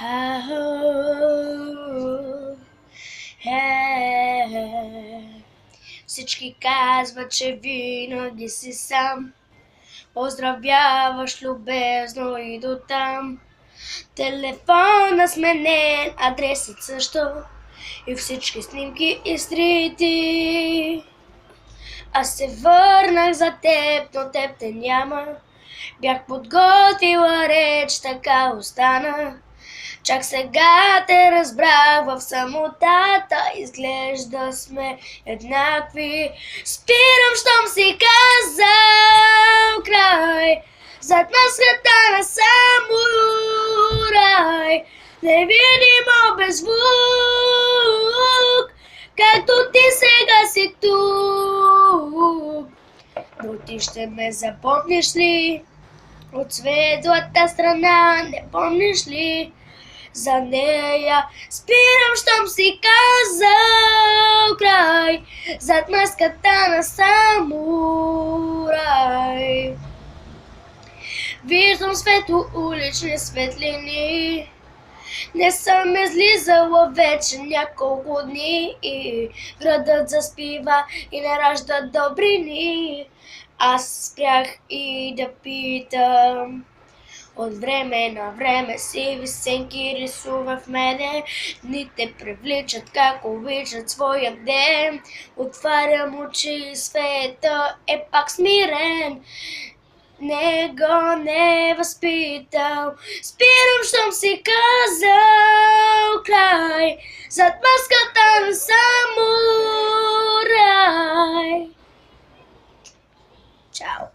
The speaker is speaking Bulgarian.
Ау, е. Всички казват, че винаги си сам. Поздравяваш любезно и до там. Телефона сменен, адресът също. И всички снимки изтрити. Аз се върнах за теб, но теб те няма. Бях подготвила реч, така остана. Чак сега те разбрах, в самотата изглежда сме еднакви. Спирам, щом си казал край. Зад маската на самурай, невидимо без звук, както ти сега си тук. Но ти ще ме запомниш ли? От светлата страна не помниш ли за нея? Спирам, щом си казал край. Зад маската на самурай виждам светло улични светлини. Не съм излизала вече няколко дни. Градът заспива и не ражда добрини. Аз спрях и да питам. От време на време сиви сенки рисува в мене. Дните привличат, как обичат своя ден. Отварям очи и света е пак смирен. Не го не възпитал. Спирам, щом си казал край. Зад маската на самурай. Чао.